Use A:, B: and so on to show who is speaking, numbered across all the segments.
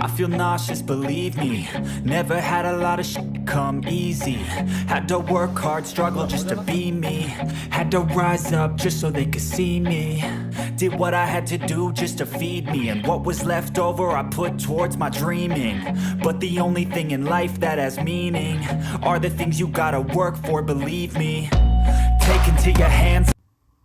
A: I feel nauseous, believe me. Never had a lot of shit come easy. Had to work hard, struggle just to be me. Had to rise up just so they could see me. Did what I had to do just to feed me. And what was left over I put towards my dreaming. But the only thing in life that has meaning are the things you gotta work for, believe me. Take into your hands.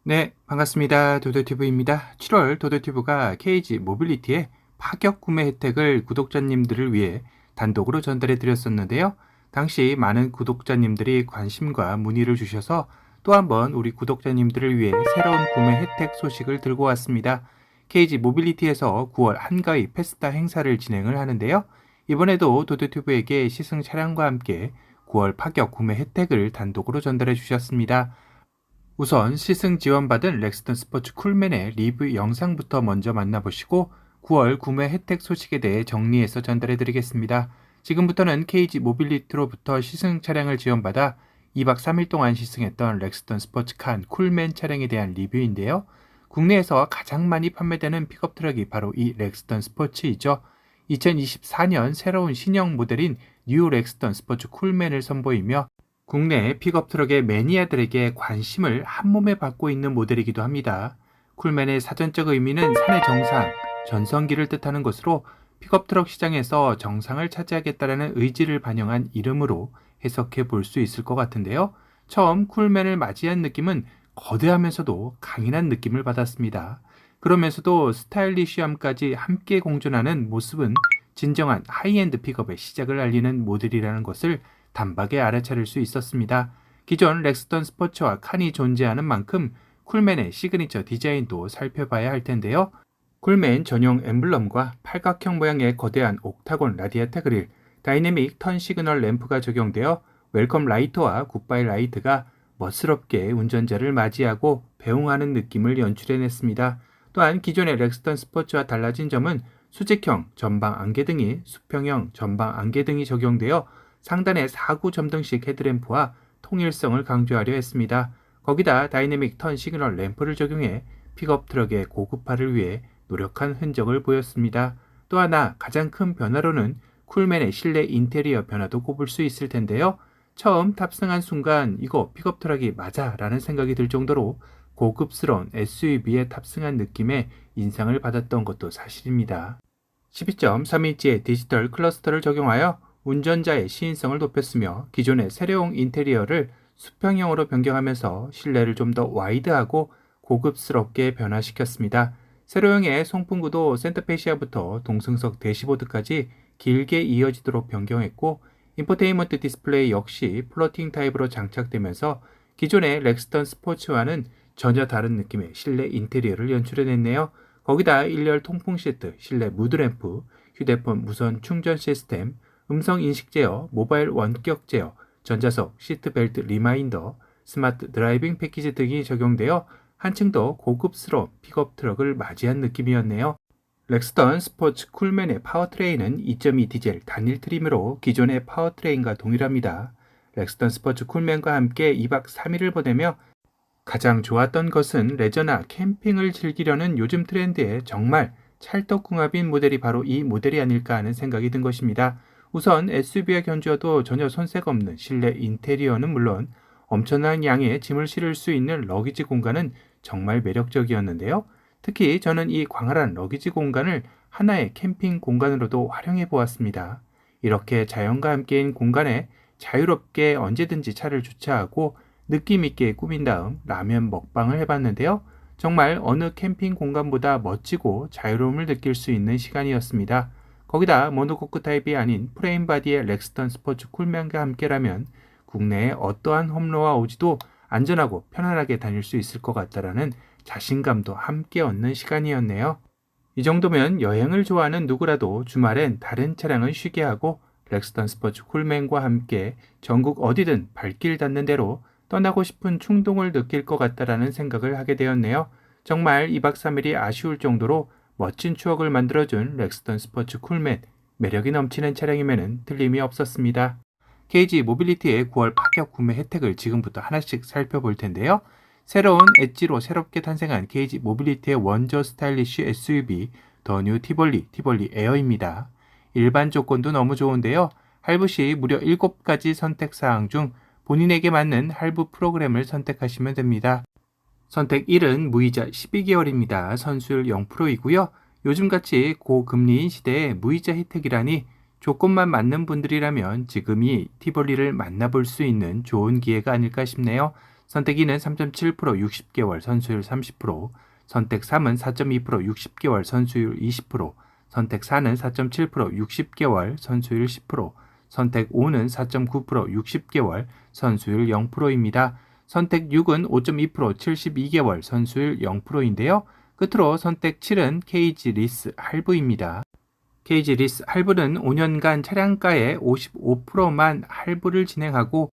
B: 네, 반갑습니다. 도도티브입니다. 7월 도도티브가 KG 모빌리티의 파격 구매 혜택을 구독자님들을 위해 단독으로 전달해 드렸었는데요. 당시 많은 구독자님들이 관심과 문의를 주셔서 또 한번 우리 구독자님들을 위해 새로운 구매 혜택 소식을 들고 왔습니다. KG 모빌리티에서 9월 한가위 페스타 행사를 진행을 하는데요. 이번에도 도도티브에게 시승 차량과 함께 9월 파격 구매 혜택을 단독으로 전달해 주셨습니다. 우선 시승 지원받은 렉스턴 스포츠 쿨맨의 리뷰 영상부터 먼저 만나보시고 9월 구매 혜택 소식에 대해 정리해서 전달해 드리겠습니다. 지금부터는 KG 모빌리티로부터 시승 차량을 지원받아 2박 3일 동안 시승했던 렉스턴 스포츠칸 쿨맨 차량에 대한 리뷰인데요. 국내에서 가장 많이 판매되는 픽업 트럭이 바로 이 렉스턴 스포츠이죠. 2024년 새로운 신형 모델인 뉴 렉스턴 스포츠 쿨맨을 선보이며 국내 픽업 트럭의 매니아들에게 관심을 한몸에 받고 있는 모델이기도 합니다. 쿨맨의 사전적 의미는 산의 정상, 전성기를 뜻하는 것으로 픽업 트럭 시장에서 정상을 차지하겠다는 의지를 반영한 이름으로 해석해 볼 수 있을 것 같은데요. 처음 쿨맨을 맞이한 느낌은 거대하면서도 강인한 느낌을 받았습니다. 그러면서도 스타일리시함까지 함께 공존하는 모습은 진정한 하이엔드 픽업의 시작을 알리는 모델이라는 것을 단박에 알아차릴 수 있었습니다. 기존 렉스턴 스포츠와 칸이 존재하는 만큼 쿨맨의 시그니처 디자인도 살펴봐야 할 텐데요. 쿨맨 전용 엠블럼과 팔각형 모양의 거대한 옥타곤 라디에이터 그릴, 다이내믹 턴 시그널 램프가 적용되어 웰컴 라이트와 굿바이 라이트가 멋스럽게 운전자를 맞이하고 배웅하는 느낌을 연출해냈습니다. 또한 기존의 렉스턴 스포츠와 달라진 점은 수직형 전방 안개등이 수평형 전방 안개등이 적용되어 상단에 4구 점등식 헤드램프와 통일성을 강조하려 했습니다. 거기다 다이내믹 턴 시그널 램프를 적용해 픽업 트럭의 고급화를 위해 노력한 흔적을 보였습니다. 또 하나 가장 큰 변화로는 쿨맨의 실내 인테리어 변화도 꼽을 수 있을 텐데요. 처음 탑승한 순간 이거 픽업 트럭이 맞아 라는 생각이 들 정도로 고급스러운 SUV에 탑승한 느낌의 인상을 받았던 것도 사실입니다. 12.3인치의 디지털 클러스터를 적용하여 운전자의 시인성을 높였으며 기존의 세례용 인테리어를 수평형으로 변경하면서 실내를 좀 더 와이드하고 고급스럽게 변화시켰습니다. 세로형의 송풍구도 센터페시아부터 동승석 대시보드까지 길게 이어지도록 변경했고 인포테인먼트 디스플레이 역시 플로팅 타입으로 장착되면서 기존의 렉스턴 스포츠와는 전혀 다른 느낌의 실내 인테리어를 연출해냈네요. 거기다 1열 통풍 시트, 실내 무드램프, 휴대폰 무선 충전 시스템, 음성 인식 제어, 모바일 원격 제어, 전자석, 시트벨트 리마인더, 스마트 드라이빙 패키지 등이 적용되어 한층 더 고급스러운 픽업 트럭을 맞이한 느낌이었네요. 렉스턴 스포츠 쿨맨의 파워트레인은 2.2 디젤 단일 트림으로 기존의 파워트레인과 동일합니다. 렉스턴 스포츠 쿨맨과 함께 2박 3일을 보내며 가장 좋았던 것은 레저나 캠핑을 즐기려는 요즘 트렌드에 정말 찰떡궁합인 모델이 바로 이 모델이 아닐까 하는 생각이 든 것입니다. 우선 SUV와 견주어도 전혀 손색 없는 실내 인테리어는 물론 엄청난 양의 짐을 실을 수 있는 러기지 공간은 정말 매력적이었는데요. 특히 저는 이 광활한 러기지 공간을 하나의 캠핑 공간으로도 활용해 보았습니다. 이렇게 자연과 함께인 공간에 자유롭게 언제든지 차를 주차하고 느낌 있게 꾸민 다음 라면 먹방을 해봤는데요. 정말 어느 캠핑 공간보다 멋지고 자유로움을 느낄 수 있는 시간이었습니다. 거기다 모노코크 타입이 아닌 프레임 바디의 렉스턴 스포츠 쿨맨과 함께라면 국내에 어떠한 홈로와 오지도 안전하고 편안하게 다닐 수 있을 것 같다라는 자신감도 함께 얻는 시간이었네요. 이 정도면 여행을 좋아하는 누구라도 주말엔 다른 차량을 쉬게 하고 렉스턴 스포츠 쿨맨과 함께 전국 어디든 발길 닿는 대로 떠나고 싶은 충동을 느낄 것 같다라는 생각을 하게 되었네요. 정말 2박 3일이 아쉬울 정도로 멋진 추억을 만들어준 렉스턴 스포츠 쿨맨, 매력이 넘치는 차량임에는 틀림이 없었습니다. KG 모빌리티의 9월 파격 구매 혜택을 지금부터 하나씩 살펴볼 텐데요. 새로운 엣지로 새롭게 탄생한 KG 모빌리티의 원조 스타일리쉬 SUV 더 뉴 티볼리 에어입니다. 일반 조건도 너무 좋은데요. 할부 시 무려 7가지 선택사항 중 본인에게 맞는 할부 프로그램을 선택하시면 됩니다. 선택 1은 무이자 12개월입니다. 선수율 0%이고요. 요즘같이 고금리인 시대에 무이자 혜택이라니 조건만 맞는 분들이라면 지금이 티볼리를 만나볼 수 있는 좋은 기회가 아닐까 싶네요. 선택 2는 3.7% 60개월 선수율 30%, 선택 3은 4.2% 60개월 선수율 20%, 선택 4는 4.7% 60개월 선수율 10%, 선택 5는 4.9% 60개월 선수율 0%입니다. 선택 6은 5.2% 72개월 선수율 0%인데요. 끝으로 선택 7은 KG 리스 할부입니다. KG 리스 할부는 5년간 차량가의 55%만 할부를 진행하고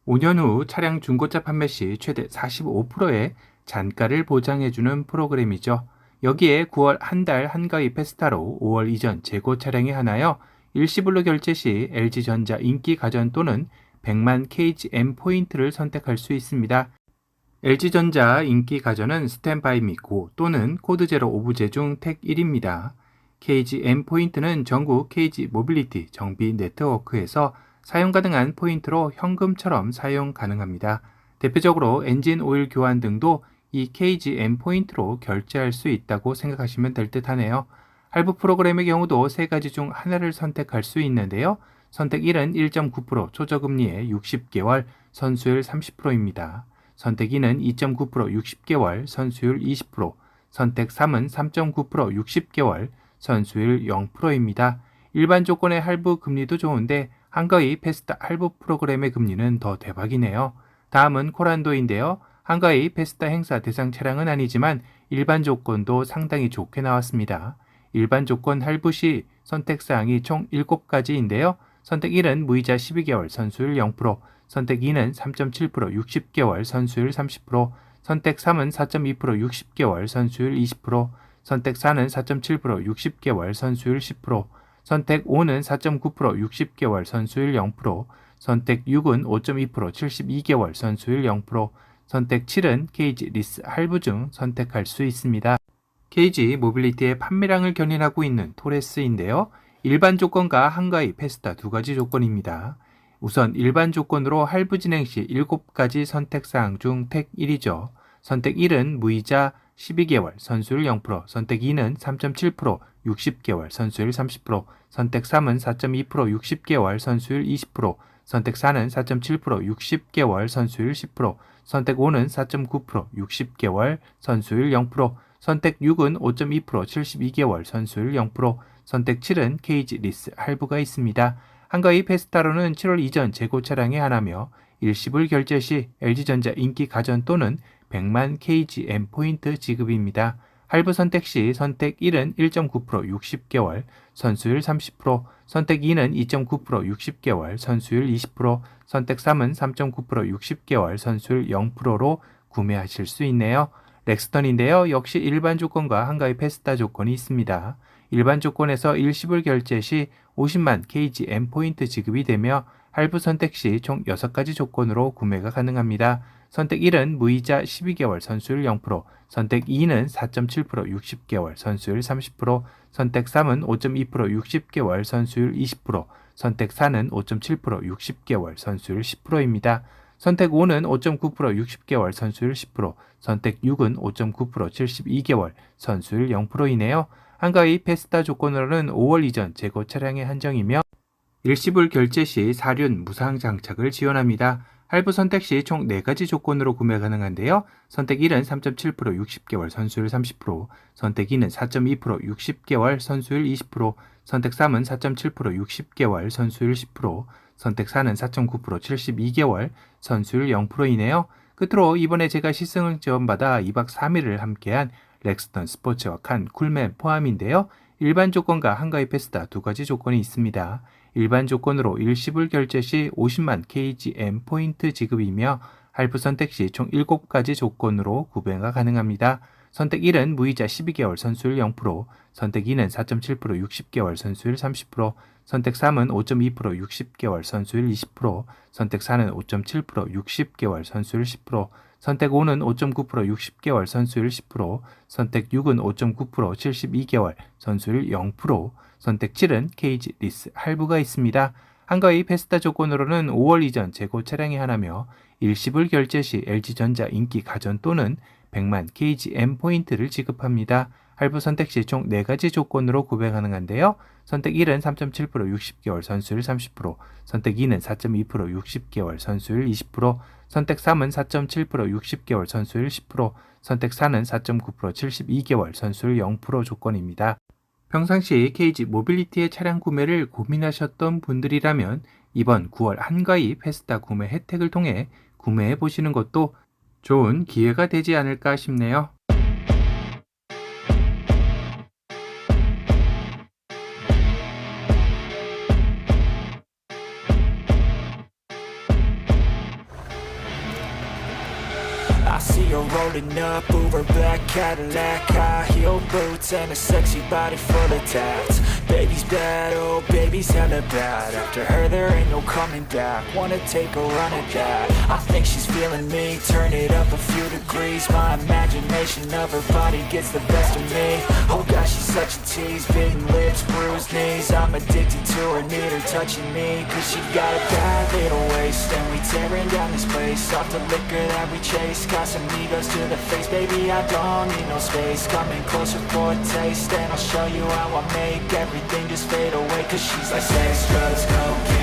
B: 5년 후 차량 중고차 판매 시 최대 45%의 잔가를 보장해주는 프로그램이죠. 여기에 9월 한 달 한가위 페스타로 5월 이전 재고 차량에 한하여 일시불로 결제 시 LG전자 인기 가전 또는 100만 KGM 포인트를 선택할 수 있습니다. LG전자 인기 가전은 스탠바이 미고 또는 코드 제로 오브제 중 택 1입니다. KGM 포인트는 전국 KG 모빌리티 정비 네트워크에서 사용 가능한 포인트로 현금처럼 사용 가능합니다. 대표적으로 엔진 오일 교환 등도 이 KGM 포인트로 결제할 수 있다고 생각하시면 될 듯 하네요. 할부 프로그램의 경우도 3가지 중 하나를 선택할 수 있는데요. 선택 1은 1.9% 초저금리의 60개월 선수율 30%입니다. 선택 2는 2.9% 60개월 선수율 20%, 선택 3은 3.9% 60개월 선수율 0%입니다. 일반 조건의 할부 금리도 좋은데 한가위 페스타 할부 프로그램의 금리는 더 대박이네요. 다음은 코란도인데요. 한가위 페스타 행사 대상 차량은 아니지만 일반 조건도 상당히 좋게 나왔습니다. 일반 조건 할부 시 선택사항이 총 7가지인데요. 선택 1은 무이자 12개월 선수율 0%, 선택 2는 3.7% 60개월 선수율 30%, 선택 3은 4.2% 60개월 선수율 20%, 선택 4는 4.7% 60개월 선수율 10%, 선택 5는 4.9% 60개월 선수율 0%, 선택 6은 5.2% 72개월 선수율 0%, 선택 7은 KG 리스 할부 중 선택할 수 있습니다. KG 모빌리티의 판매량을 견인하고 있는 토레스인데요. 일반 조건과 한가위 페스타 2가지 조건입니다. 우선 일반 조건으로 할부 진행 시 7가지 선택사항 중 택 1이죠. 선택 1은 무이자 12개월 선수율 0%, 선택 2는 3.7% 60개월 선수율 30%, 선택 3은 4.2% 60개월 선수율 20%, 선택 4는 4.7% 60개월 선수율 10%, 선택 5는 4.9% 60개월 선수율 0%, 선택 6은 5.2% 72개월 선수율 0%, 선택 7은 KG 리스 할부가 있습니다. 한가위 페스타로는 7월 이전 재고 차량에 한하며 일시불 결제 시 LG전자 인기 가전 또는 100만 KGM 포인트 지급입니다. 할부 선택 시 선택 1은 1.9% 60개월 선수율 30%, 선택 2는 2.9% 60개월 선수율 20%, 선택 3은 3.9% 60개월 선수율 0%로 구매하실 수 있네요. 렉스턴인데요. 역시 일반 조건과 한가위 페스타 조건이 있습니다. 일반 조건에서 일시불 결제 시 50만 KGM 포인트 지급이 되며 할부 선택 시 총 6가지 조건으로 구매가 가능합니다. 선택 1은 무이자 12개월 선수율 0%, 선택 2는 4.7% 60개월 선수율 30%, 선택 3은 5.2% 60개월 선수율 20%, 선택 4는 5.7% 60개월 선수율 10%입니다. 선택 5는 5.9% 60개월 선수율 10%, 선택 6은 5.9% 72개월 선수율 0%이네요. 한가위 페스타 조건으로는 5월 이전 재고 차량의 한정이며 일시불 결제 시 사륜 무상 장착을 지원합니다. 할부 선택 시 총 4가지 조건으로 구매 가능한데요. 선택 1은 3.7% 60개월 선수율 30%, 선택 2는 4.2% 60개월 선수율 20%, 선택 3은 4.7% 60개월 선수율 10%, 선택 4는 4.9% 72개월 선수율 0%이네요. 끝으로 이번에 제가 시승을 지원받아 2박 3일을 함께한 렉스턴 스포츠와 칸 쿨맨 포함인데요. 일반 조건과 한가위 페스타 2가지 조건이 있습니다. 일반 조건으로 일시불 결제 시 50만 KGM 포인트 지급이며 할부 선택 시 총 7가지 조건으로 구매가 가능합니다. 선택 1은 무이자 12개월 선수율 0%, 선택 2는 4.7% 60개월 선수율 30%, 선택 3은 5.2% 60개월 선수율 20%, 선택 4는 5.7% 60개월 선수율 10%, 선택 5는 5.9% 60개월 선수율 10%, 선택 6은 5.9% 72개월 선수율 0%, 선택 7은 KG 리스 할부가 있습니다. 한가위 페스타 조건으로는 5월 이전 재고 차량이 하나며 일시불 결제 시 LG전자 인기 가전 또는 100만 KGM 포인트를 지급합니다. 할부 선택 시 총 4가지 조건으로 구매 가능한데요. 선택 1은 3.7% 60개월 선수율 30%, 선택 2는 4.2% 60개월 선수율 20%, 선택 3은 4.7% 60개월 선수율 10%, 선택 4는 4.9% 72개월 선수율 0% 조건입니다. 평상시 KG 모빌리티의 차량 구매를 고민하셨던 분들이라면 이번 9월 한가위 페스타 구매 혜택을 통해 구매해 보시는 것도 좋은 기회가 되지 않을까 싶네요.
A: I see her rolling up, Uber black Cadillac, high heel boots and a sexy body full of tats. Baby's bad, oh baby's hella bad. After her there ain't no coming back. Wanna take a run at that? I think she's feeling me. Turn it up a few degrees. My imagination of her body gets the best of me. Oh gosh, she's such a tease. Bitten lips, bruised knees. I'm addicted to her, need her touching me. Cause she got a bad little waist, and we tearing down this place off the liquor that we chase. Got some egos to the face, baby, I don't need no space. Coming closer for a taste, and I'll show you how I make everything just fade away. Cause she's like sex, drugs, cocaine